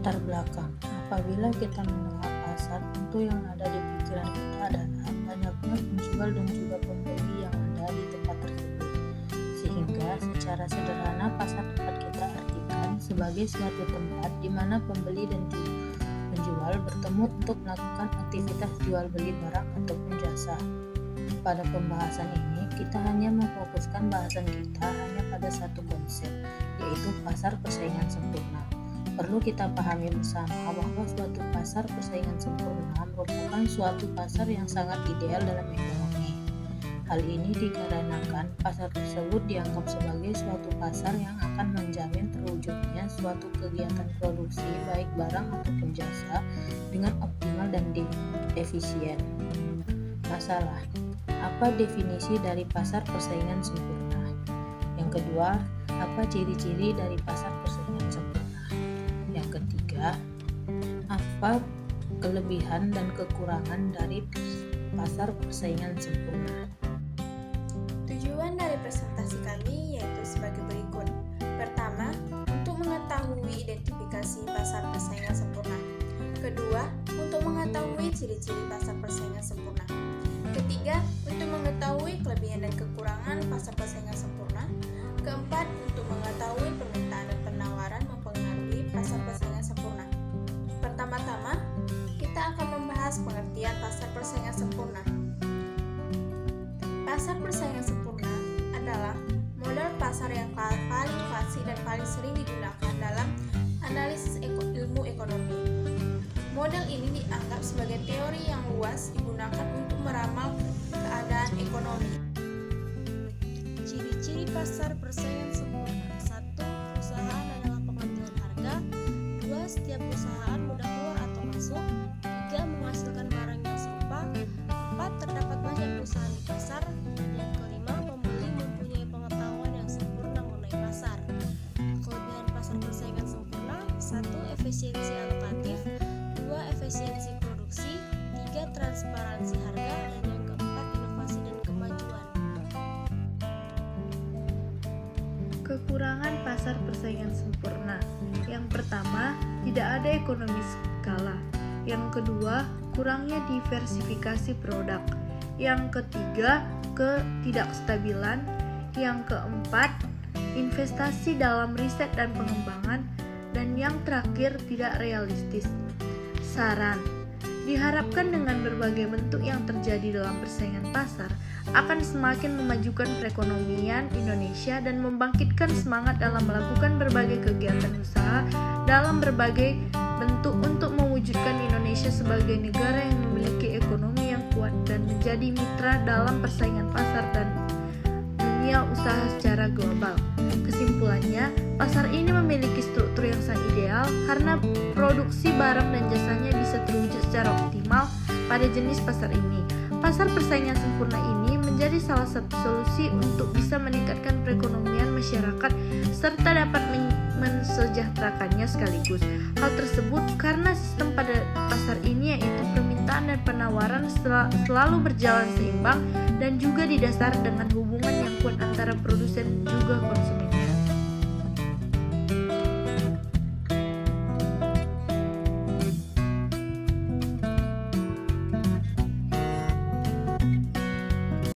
Latar belakang. Apabila kita mendengar pasar, tentu yang ada di pikiran kita adalah banyaknya penjual dan juga pembeli yang ada di tempat tersebut. Sehingga secara sederhana pasar dapat kita artikan sebagai suatu tempat di mana pembeli dan penjual bertemu untuk melakukan aktivitas jual beli barang ataupun jasa. Pada pembahasan ini, kita hanya memfokuskan bahasan kita hanya pada satu konsep, yaitu pasar persaingan sempurna. Perlu kita pahami bersama bahwa suatu pasar persaingan sempurna merupakan suatu pasar yang sangat ideal dalam ekonomi. Hal ini dikarenakan pasar tersebut dianggap sebagai suatu pasar yang akan menjamin terwujudnya suatu kegiatan produksi baik barang ataupun jasa dengan optimal dan efisien. Masalah, apa definisi dari pasar persaingan sempurna? Yang kedua, apa ciri-ciri dari pasar persaingan sempurna? Yang ketiga, apa kelebihan dan kekurangan dari pasar persaingan sempurna? Tujuan dari presentasi kami yaitu sebagai berikut. Pertama, untuk mengetahui identifikasi pasar persaingan sempurna. Kedua, untuk mengetahui ciri-ciri pasar persaingan sempurna. Ketiga, untuk mengetahui kelebihan dan kekurangan pasar persaingan sempurna. Keempat, untuk mengetahui permintaan dan penawaran mempengaruhi pasar persaingan sempurna. Pertama-tama, kita akan membahas pengertian pasar persaingan sempurna. Pasar persaingan sempurna adalah model pasar yang paling klasik dan paling sering digunakan dalam analisis ilmu ekonomi. Model ini dianggap sebagai teori yang luas digunakan untuk meramal keadaan ekonomi. Ciri-ciri pasar persaingan sempurna. 1. Perusahaan adalah pengambilan harga. 2. Setiap perusahaan mudah keluar atau masuk. 3. Menghasilkan barang yang serupa. 4. Terdapat banyak perusahaan di pasar. Dan yang kelima, pembeli mempunyai pengetahuan yang sempurna mengenai pasar. Kelebihan pasar persaingan sempurna. 1. Efisiensi alokatif. 2. Efisiensi produksi. 3. Transparansi harga. Dan yang keempat, inovasi dan kemajuan. Kekurangan pasar persaingan sempurna. Yang pertama, tidak ada ekonomi skala. Yang kedua, kurangnya diversifikasi produk. Yang ketiga, ketidakstabilan. Yang keempat, investasi dalam riset dan pengembangan. Dan yang terakhir, tidak realistis. Saran: diharapkan dengan berbagai bentuk yang terjadi dalam persaingan pasar akan semakin memajukan perekonomian Indonesia dan membangkitkan semangat dalam melakukan berbagai kegiatan usaha dalam berbagai bentuk untuk mewujudkan Indonesia sebagai negara yang memiliki ekonomi yang kuat dan menjadi mitra dalam persaingan pasar dan dunia usaha secara global. Kesimpulannya, pasar ini memiliki struktur yang sangat ideal karena produksi barang dan jasanya bisa terwujud secara optimal pada jenis pasar ini. Pasar persaingan sempurna ini menjadi salah satu solusi untuk bisa meningkatkan perekonomian masyarakat serta dapat mensejahterakannya sekaligus. Hal tersebut karena sistem pada pasar ini yaitu permintaan dan penawaran selalu berjalan seimbang dan juga didasari dengan hubungan yang kuat antara produsen juga konsumen.